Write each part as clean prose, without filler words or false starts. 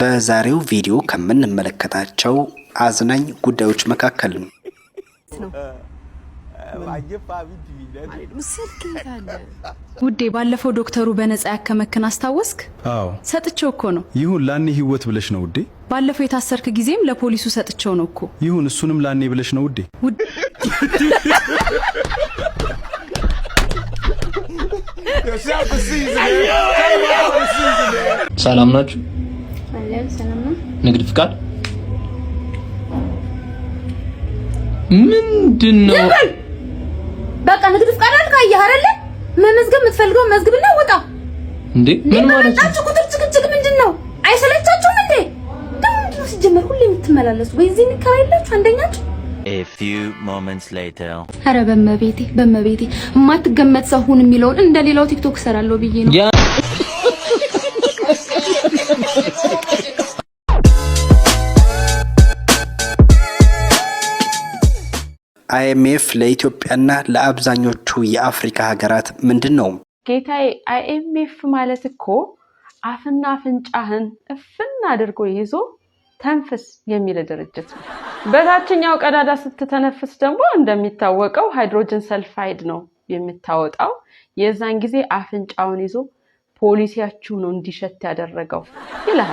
በዛሬው ቪዲዮ ከምንመለከታቸው አዝናኝ ጉዳዮች መካከል ነው። ውዴ ባለፈው ዶክተሩ በነፃ ያከመክን አስታወስክ? አዎ ሰጥቼው እኮ ነው። ይሁን ላኔ ህይወት ብለሽ ነው ውዴ። ባለፈው የታሰርክ ጊዜም ለፖሊሱ ሰጥቼው ነው እኮ። ይሁን እሱንም ላኔ ብለሽ ነው ውዴ። ሰላም ናችሁ? ሰላም ነው። ንግድ ፍቃድ ምንድነው? በቃ ንግድ ፍቃድ አልካየህ አይደለ? መመዝገብ የምትፈልገው መዝግብና ወጣ። እንዴ ምን ማለት ነው? አንቺ ቁጥር ጭቅጭቅ ምንድነው? አይሰለቻችሁም እንዴ? ደምንድነው ሲጀመር ሁሌ የምትመላለሱ? ወይ እዚህ ንከራይላችሁ አንደኛችሁ። A few moments later. አረ በመቤቴ የማትገመት ሰው ሁን የሚለውን እንደሌላው ቲክቶክ ሰራለው ብዬ ነው። አይኤምኤፍ ለኢትዮጵያና ለአብዛኞቹ የአፍሪካ ሀገራት ምንድነው? ጌታዬ አይኤምኤፍ ማለት እኮ አፍና አፍንጫህን እፍና አድርጎ ይዞ ተንፍስ የሚል ድርጅት ነው። በታችኛው ቀዳዳ ስትተነፍስ ደግሞ እንደሚታወቀው ሃይድሮጅን ሰልፋይድ ነው የምታወጣው። የዛን ጊዜ አፍንጫውን ይዞ ፖሊሲያችሁ ነው እንዲሸት ያደረገው ይላል።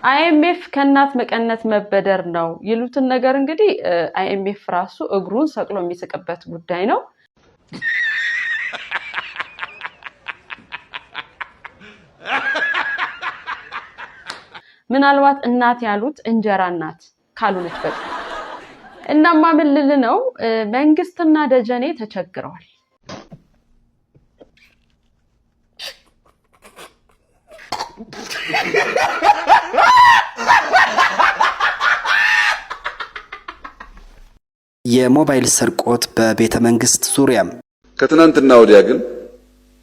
አይኤምኤፍ ከናት መቀነት መበደር ነው ይሉትን ነገር እንግዲህ አይኤምኤፍ ራሱ እግሩን ሰቅሎ የሚስቅበት ጉዳይ ነው። ምናልባት እናት ያሉት እንጀራ እናት ካሉነች በቃ። እናማ ምን ልል ነው መንግስትና ደጀኔ ተቸግረዋል። የሞባይል ስርቆት በቤተ መንግስት ዙሪያ። ከትናንትና ወዲያ ግን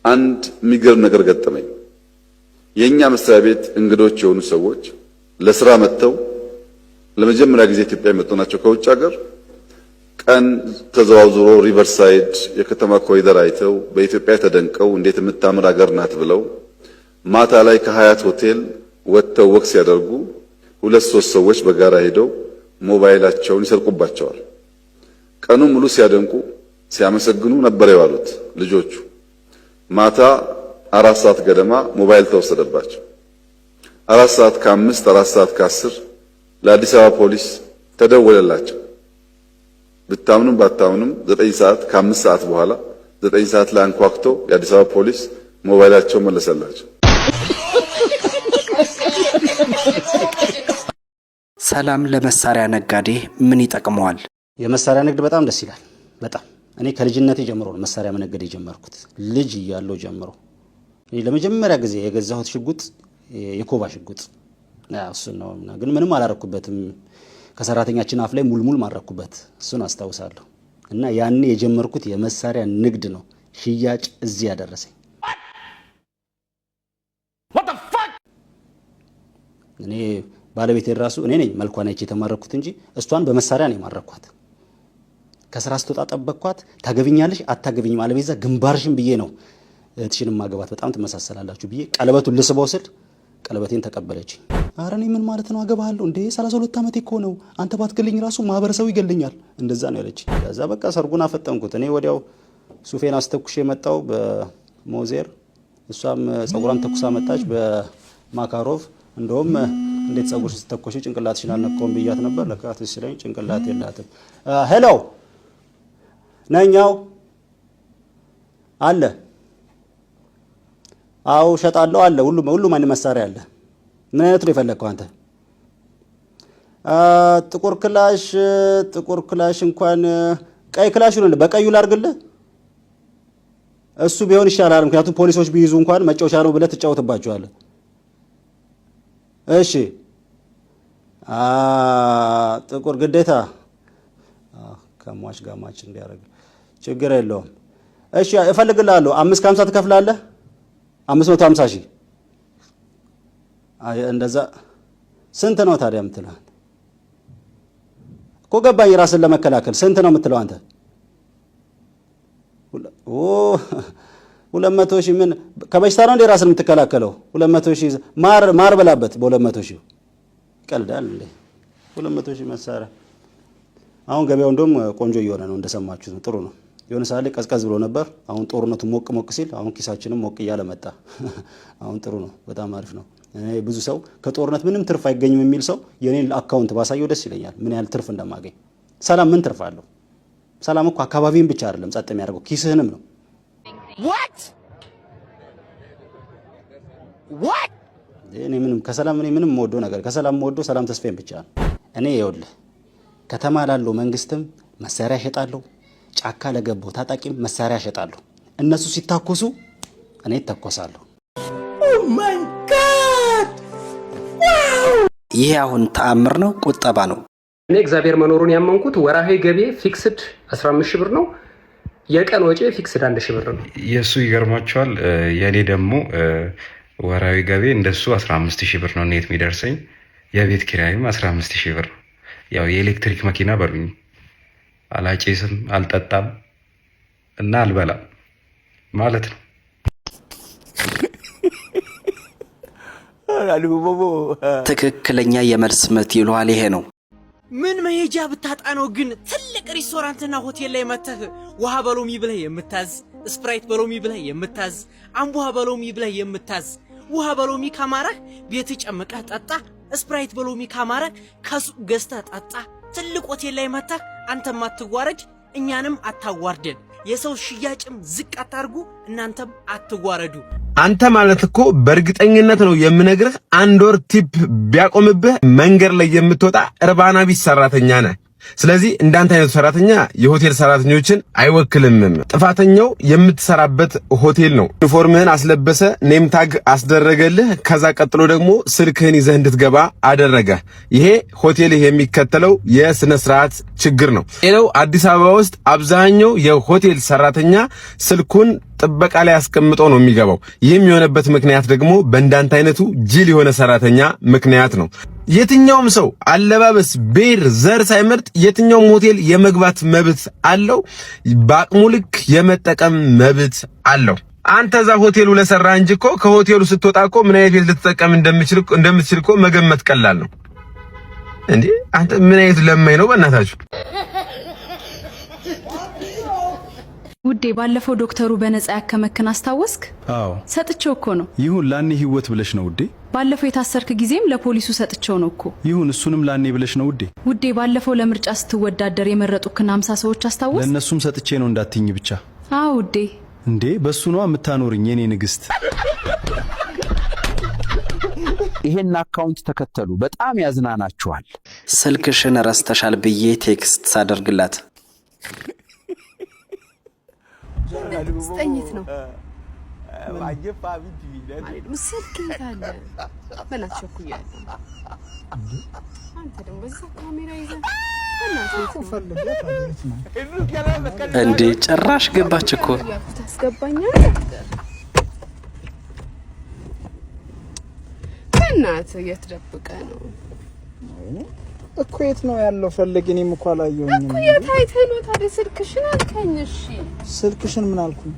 አንድ የሚገርም ነገር ገጠመኝ። የኛ መስሪያ ቤት እንግዶች የሆኑ ሰዎች ለስራ መጥተው ለመጀመሪያ ጊዜ ኢትዮጵያ የመጡ ናቸው ከውጭ ሀገር። ቀን ተዘዋውሮ ሪቨርሳይድ የከተማ ኮሪደር አይተው በኢትዮጵያ ተደንቀው እንዴት የምታምር ሀገር ናት ብለው ማታ ላይ ከሀያት ሆቴል ወጥተው ወክ ሲያደርጉ ሁለት ሶስት ሰዎች በጋራ ሄደው ሞባይላቸውን ይሰርቁባቸዋል። ቀኑን ሙሉ ሲያደንቁ ሲያመሰግኑ ነበር የዋሉት ልጆቹ። ማታ 4 ሰዓት ገደማ ሞባይል ተወሰደባቸው። 4 ሰዓት ከ5 4 ሰዓት ከ10 ለአዲስ አበባ ፖሊስ ተደወለላቸው። ብታምኑም ባታምኑም 9 ሰዓት ከ5 ሰዓት በኋላ 9 ሰዓት ላይ አንኳኩቶ የአዲስ አበባ ፖሊስ ሞባይላቸው መለሰላቸው። ሰላም ለመሳሪያ ነጋዴ ምን ይጠቅመዋል? የመሳሪያ ንግድ በጣም ደስ ይላል። በጣም እኔ ከልጅነቴ ጀምሮ ነው መሳሪያ መነገድ የጀመርኩት። ልጅ እያለሁ ጀምሮ ለመጀመሪያ ጊዜ የገዛሁት ሽጉጥ የኮባ ሽጉጥ እሱ ነው። ግን ምንም አላረኩበትም። ከሰራተኛችን አፍ ላይ ሙልሙል ማረኩበት። እሱን አስታውሳለሁ። እና ያኔ የጀመርኩት የመሳሪያ ንግድ ነው ሽያጭ እዚህ ያደረሰኝ። እኔ ባለቤቴ ራሱ እኔ ነኝ መልኳን አይቼ የተማረኩት እንጂ እሷን በመሳሪያ ነው የማረኳት። ከስራ ስትወጣ ጠበቅኳት። ታገቢኛለሽ አታገቢኝም አለበዛ ግንባርሽን ብዬ ነው እትሽን ማገባት በጣም ትመሳሰላላችሁ ብዬ ቀለበቱን ልስበው ስል ቀለበቴን ተቀበለች። አረ እኔ ምን ማለት ነው አገባለሁ እንዴ 32 ዓመቴ እኮ ነው። አንተ ባትገልኝ ራሱ ማህበረሰቡ ይገልኛል። እንደዛ ነው ያለች። ከዛ በቃ ሰርጉን አፈጠንኩት። እኔ ወዲያው ሱፌን አስተኩሽ የመጣው በሞዜር እሷም ጸጉራን ተኩሳ መጣች በማካሮቭ። እንደውም እንዴት ጸጉርሽ ስተኮሽ ጭንቅላትሽን አልነካውም ብያት ነበር። ለካት ሲለኝ ጭንቅላት የላትም። ሄሎ ነኛው አለ። አው ሸጣለሁ አለ። ሁሉም አይነት መሳሪያ አለ። ምን አይነት ነው የፈለከው አንተ? ጥቁር ክላሽ እንኳን ቀይ ክላሽ ነው። በቀዩ ላርግልህ። እሱ ቢሆን ይሻላል። ምክንያቱም ፖሊሶች ቢይዙ እንኳን መጫወቻ ነው ብለህ ትጫወትባቸዋለህ። እሺ ጥቁር ግዴታ ከሟች ጋር ማች እንዲያደርግ ችግር የለውም። እሺ እፈልግልሃለሁ። 550 ትከፍላለህ። 550 ሺህ እንደዛ ስንት ነው ታዲያ የምትለው? እኮ ገባኝ። ራስን ለመከላከል ስንት ነው የምትለው አንተ? 200 ሺህ ምን ከበሽታ ነው እንደ ራስን የምትከላከለው? 200 ሺህ ማር በላበት በ200 ሺህ ይቀልዳል እንዴ 200,000 መሳሪያ አሁን ገበያው እንደውም ቆንጆ እየሆነ ነው እንደሰማችሁት ነው ጥሩ ነው የሆነ ሳለ ቀዝቀዝ ብሎ ነበር አሁን ጦርነቱ ሞቅ ሲል አሁን ኪሳችንም ሞቅ እያለ መጣ አሁን ጥሩ ነው በጣም አሪፍ ነው ብዙ ሰው ከጦርነት ምንም ትርፍ አይገኝም የሚል ሰው የኔን አካውንት ባሳየው ደስ ይለኛል ምን ያህል ትርፍ እንደማገኝ ሰላም ምን ትርፍ አለው ሰላም እኮ አካባቢን ብቻ አይደለም ጸጥ የሚያደርገው ኪስህንም ነው what እኔ ምንም ወዶ ነገር ከሰላም ወዶ ሰላም ተስፋዬን ብቻ ነው እኔ ይኸውልህ ከተማ ላለው መንግስትም መሳሪያ ሸጣለሁ ጫካ ለገባው ታጣቂም መሳሪያ ሸጣለሁ እነሱ ሲታኮሱ እኔ ተኮሳለሁ ኦ ማይ ጋድ ይሄ አሁን ተአምር ነው ቁጠባ ነው እኔ እግዚአብሔር መኖሩን ያመንኩት ወራሄ ገቢ ፊክስድ 15000 ብር ነው የቀን ወጪ ፊክስድ 1000 ብር ነው የሱ ይገርማቸዋል የኔ ደግሞ ወራዊ ገቢ እንደሱ 15000 ብር ነው ኔት የሚደርሰኝ የቤት ኪራይም 15000 ብር ያው የኤሌክትሪክ መኪና በሩኝ አላጨስም አልጠጣም እና አልበላም ማለት ነው ትክክለኛ የመልስ ምት ይሏል ይሄ ነው ምን መሄጃ ብታጣ ነው ግን ትልቅ ሬስቶራንትና ሆቴል ላይ መተህ ውሃ በሎሚ ብለህ የምታዝ ስፕራይት በሎሚ ብለህ የምታዝ አምቦሃ በሎሚ ብለህ የምታዝ ውሃ በሎሚ ካማረህ ቤት ጨምቀህ ጠጣ ስፕራይት በሎሚ ካማረህ ከሱቅ ገዝተህ ጠጣ ትልቅ ሆቴል ላይ መተህ አንተም አትዋረድ እኛንም አታዋርደን የሰው ሽያጭም ዝቅ አታርጉ እናንተም አትዋረዱ አንተ ማለት እኮ በእርግጠኝነት ነው የምነግርህ አንድ ወር ቲፕ ቢያቆምብህ መንገር ላይ የምትወጣ እርባና ቢስ ሰራተኛ ነህ ስለዚህ እንዳንተ አይነት ሰራተኛ የሆቴል ሰራተኞችን አይወክልም ጥፋተኛው የምትሰራበት ሆቴል ነው ዩኒፎርምህን አስለበሰ ኔም ታግ አስደረገልህ ከዛ ቀጥሎ ደግሞ ስልክህን ይዘህ እንድትገባ አደረገ ይሄ ሆቴል የሚከተለው የስነ ስርዓት ችግር ነው ሌላው አዲስ አበባ ውስጥ አብዛኛው የሆቴል ሰራተኛ ስልኩን ጥበቃ ላይ አስቀምጦ ነው የሚገባው ይህም የሆነበት ምክንያት ደግሞ በእንዳንተ አይነቱ ጅል የሆነ ሰራተኛ ምክንያት ነው የትኛውም ሰው አለባበስ ቤር ዘር ሳይመርጥ የትኛውም ሆቴል የመግባት መብት አለው በአቅሙ ልክ የመጠቀም መብት አለው አንተ እዛ ሆቴሉ ለሰራ እንጂ እኮ ከሆቴሉ ስትወጣ እኮ ምን አይነት ቤት ልትጠቀም እንደምትችል እኮ መገመት ቀላል ነው እንዴ አንተ ምን አይነት ለማይ ነው በእናታችሁ ውዴ ባለፈው ዶክተሩ በነፃ ያከመክን አስታወስክ አዎ ሰጥቼው እኮ ነው ይሁን ላኔ ህይወት ብለሽ ነው ውዴ ባለፈው የታሰርክ ጊዜም ለፖሊሱ ሰጥቼው ነው እኮ ይሁን እሱንም ላኔ ብለሽ ነው ውዴ ባለፈው ለምርጫ ስትወዳደር የመረጡክና 50 ሰዎች አስታወስክ ለነሱም ሰጥቼ ነው እንዳትኝ ብቻ አዎ ውዴ እንዴ በሱ ነው የምታኖርኝ የኔ ንግስት ይሄን አካውንት ተከተሉ በጣም ያዝናናችኋል ስልክሽን ረስተሻል ብዬ ቴክስት ሳደርግላት ስጠኝት ነው ማጀፋ ቢት ቢለ ምስልክ ይታለ በላቸኩያ አንተ ደግሞ በዛ ካሜራ ይዘህ እንዴ ጭራሽ ገባች እኮ ታስገባኛለህ እናት እየተደበቀ ነው እኮ የት ነው ያለው ፈልግ እኔም እኮ አላየሁኝም እኮ የታይተህ ነው ታዲያ ስልክሽን አልከኝ እሺ ስልክሽን ምን አልኩኝ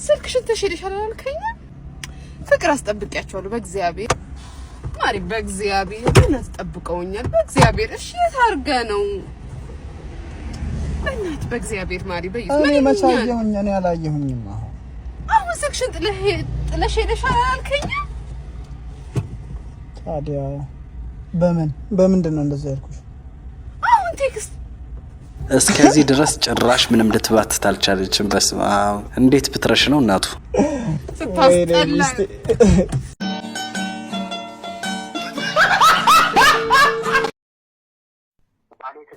ስልክሽን ተሽልሻል አልከኝ ፍቅር አስጠብቂያቸዋለሁ በእግዚአብሔር ማሪ በእግዚአብሔር እናስጠብቀውኛል በእግዚአብሔር እሺ የታርገ ነው እናት በእግዚአብሔር ማሪ በይስ እኔ መሳየሁኝ እኔ አላየሁኝም አሁን ስልክሽን ጥለሽ ሄደሻል አልከኝ ታዲያ በምንድን ነው እንደዛ ያልኩሽ አሁን ቴክስት እስከዚህ ድረስ ጭራሽ ምንም ልትባትት አልቻለችም በስመ አብ እንዴት ብትረሽ ነው እናቱ ስታስጠላ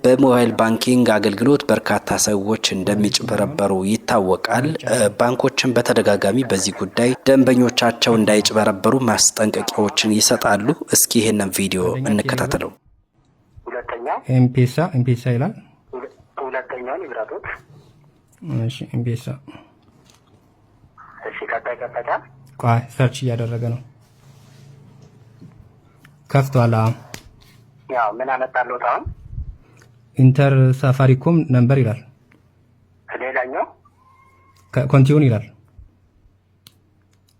በሞባይል ባንኪንግ አገልግሎት በርካታ ሰዎች እንደሚጭበረበሩ ይታወቃል ባንኮችን በተደጋጋሚ በዚህ ጉዳይ ደንበኞቻቸው እንዳይጭበረበሩ ማስጠንቀቂያዎችን ይሰጣሉ እስኪ ይሄንን ቪዲዮ እንከታተለው ሁለተኛው ኤምፔሳ ይላል ሁለተኛው ንብረቶች እሺ ኤምፔሳ እሺ ቀጣይ ቆይ ሰርች እያደረገ ነው ከፍቷል ያው ምን አመጣለው ታው ኢንተር ሳፋሪኮም ነምበር ይላል ሌላኛው ኮንቲኒው ይላል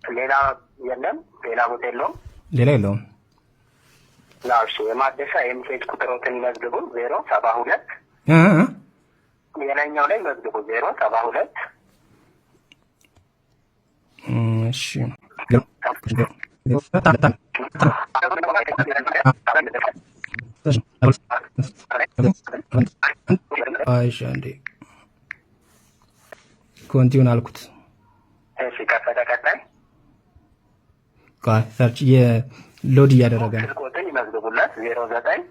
ሌላ የለም ሌላ ቦታ የለውም ሌላ የለውም እሺ የማደሻ የሜሴጅ ቁጥሮትን ይመዝግቡ 072 የላይኛው ላይ መዝግቡ 072 እሺ አይሽ አንዴ ኮንቲውን አልኩት። እሺ ከፈተ ቀጣይ ሰርች የሎድ እያደረገ ነው። ስልክ ቁጥር ይመዝግቡለት 09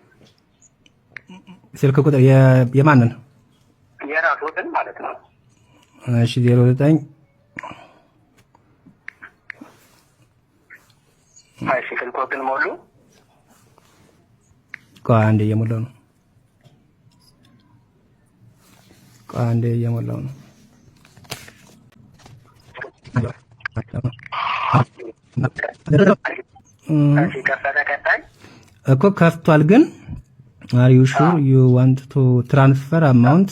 ስልክ ቁጥር የማንን የራስዎትን ማለት ነው። እሺ 09 እሺ ስልክ ቁጥር ሞሉ። አንዴ እየሞላው ነው። አንዴ እየሞላው ነው። እሺ ከፈተ ቀጣይ እኮ ከፍቷል ግን are you sure you want to transfer amount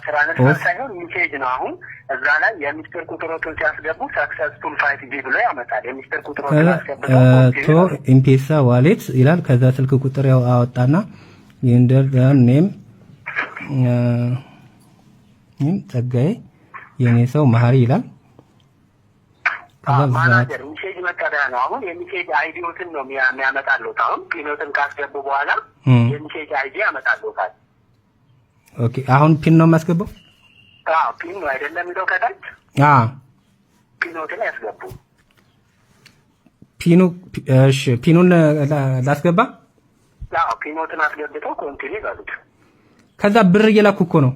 ትራንስፈር ሳይሆን ሜሴጅ ነው። አሁን እዛ ላይ የሚስጥር ቁጥሮችን ሲያስገቡ ሰክሰስፉል 5G ብሎ ያመጣል። የሚስጥር ቁጥሮችን ቶ ኢምፔሳ ዋሌት ይላል። ከዛ ስልክ ቁጥር ያው አወጣና የንደር ኔም ጸጋዬ የኔ ሰው መሀሪ ይላል። ማናጀር ሜሴጅ መቀበያ ነው። አሁን የሚሴጅ አይዲዎትን ነው የሚያመጣሉት። አሁን ፒኖትን ካስገቡ በኋላ የሚሴጅ አይዲ ያመጣሉታል። ኦኬ አሁን ፒን ነው የማስገባው? ፒን ነው አይደለም የሚለው ከታች ፒኖትን ያስገቡ። ፒኑ እሺ ፒኑን ላስገባ? ፒኖትን አስገብተው ኮንቲኒ ይበሉት። ከዛ ብር እየላኩ እኮ ነው።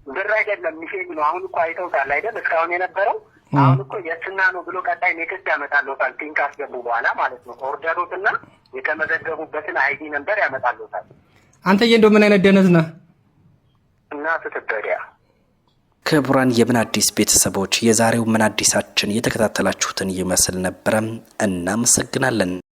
ብር አይደለም ሚሴጅ ነው። አሁን እኮ አይተውታል አይደል? እስካሁን የነበረው አሁን እኮ የትና ነው ብሎ ቀጣይ ኔክስት ያመጣሉታል። ፒን ካስገቡ በኋላ ማለት ነው። ኦርደሩትና የተመዘገቡበትን አይዲ ነምበር ያመጣሉታል። አንተዬ እንደው ምን አይነት ደነዝ ነህ? እና ትትበሪያ ክቡራን የምን አዲስ ቤተሰቦች የዛሬው ምን አዲሳችን የተከታተላችሁትን ይመስል ነበረ። እናመሰግናለን።